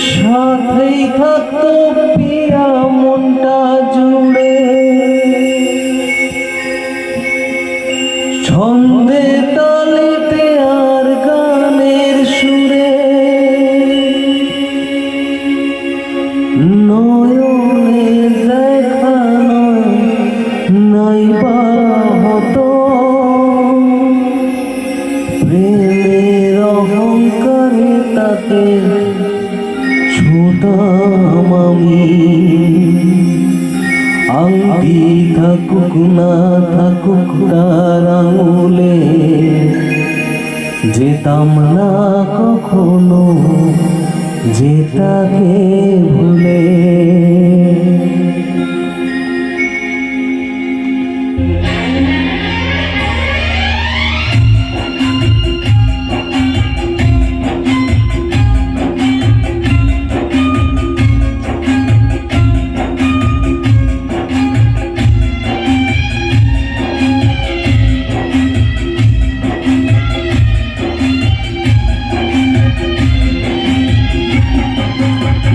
সাথেই থাকতো পিয়া মনটা জুড়ে, ছন্দে তালেতে আর গানের সুরে, নয়নে দেখা নয় নাইবা হতো, প্রেমের অহংকারে তাকে ছুতাম আমি। আংটি থাকুক না থাকুক তার আঙুলে, যেতাম না কখনো যেটাকে ভুলে।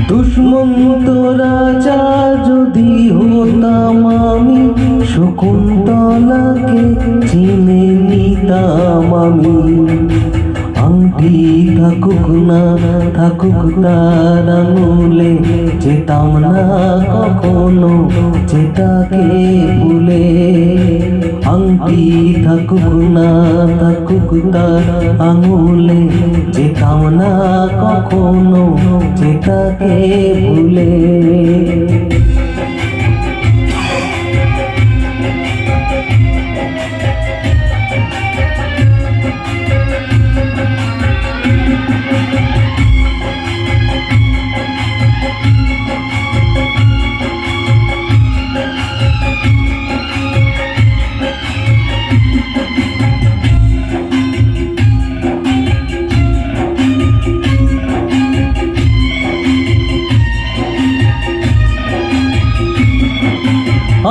দুশ্মন তো রাজা যদি হতাম আমি, শকুন্তলাকে চিনে নিতাম আমি। আংটি থাকুক না থাকুক তার আঙুলে, যেতাম না কখনো যেটাকে ভুলে। আংটি থাকুক না থাকুক তার আঙুলে, যেতাম না কখনো যেটাকে ভুলে।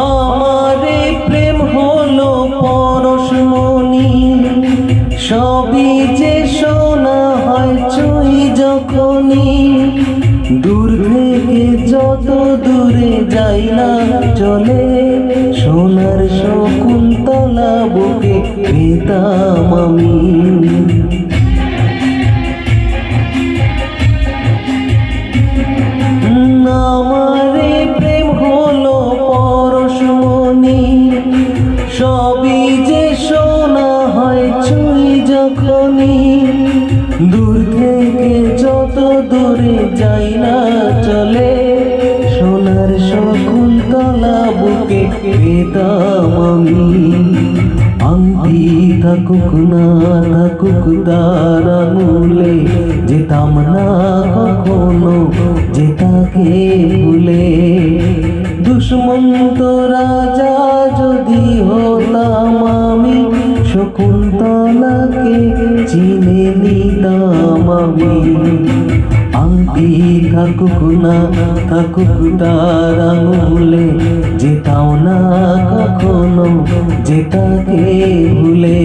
আমারে প্রেম হলো পরশমণি, সবই যে শোনা হয় চুই যখনই। দূর থেকে যত দূরে যাই না চলে, সোনার শকুন্তলা বুকে পেতাম আমি। আমারে প্রেম হলো পরশমণি, সবই যে শোনা হয় চুই যখনই। দূর থেকে যত দূরে যাই না চলে, সোনার শকুন্তলা বুকে পেতাম আমি। আংটি থাকুক না থাকুক তার আঙুলে, যেতাম না কখনো যেটাকে ভুলে। দুশ্মন তো রাজা যদি হতাম আমি, শকুন্তলাকে চিনে নিতাম আমি। আংটি থাকুক না থাকুক তার আঙুলে, যেতাম না কখনো যেটাকে ভুলে।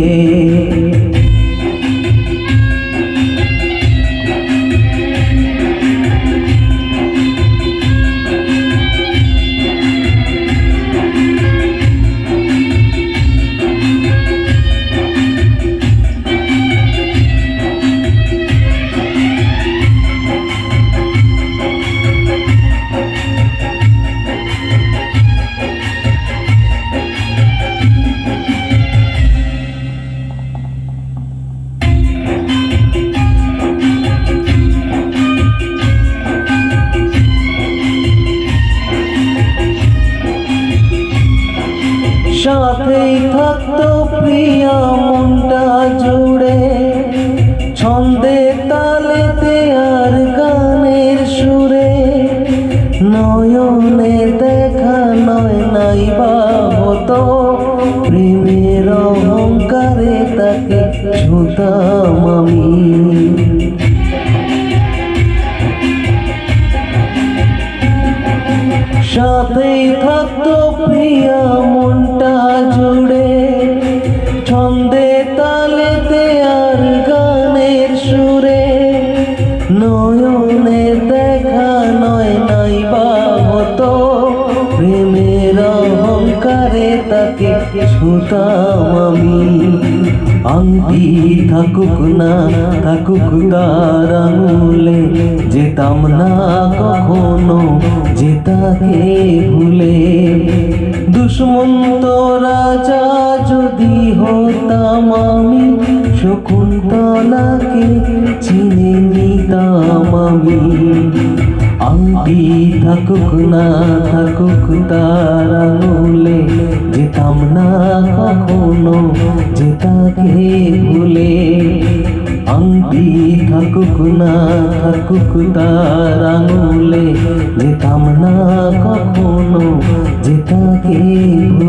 সাথেই থাকতো প্রিয়া মনটা জুড়ে, ছন্দে তালেতে আর গানের সুরে। নয়নে দেখা নয় নাইবা হতো, প্রেমের অহংকারে তাকে ছুতাম আমি। সাথেই থাকতো প্রিয়া মনটা জুড়ে, ছন্দে তালেতে আর গানে বাসতাম আমি। আংটি থাকুক না থাকুক তার আঙুলে, যেতাম না কখনো যে তাকে ভুলে। দুষ্মন্ত রাজা যদি হতাম আমি, শকুন্তলাকে চিনে নিতাম আমি। আংটি থাকুক না থাকুক তার আঙুলে, যেতাম না কখনো যে তাকে ভুলে। আংটি থাকুক না থাকুক তার আঙুলে, যেতাম না কখনো যে তাকে ভুলে।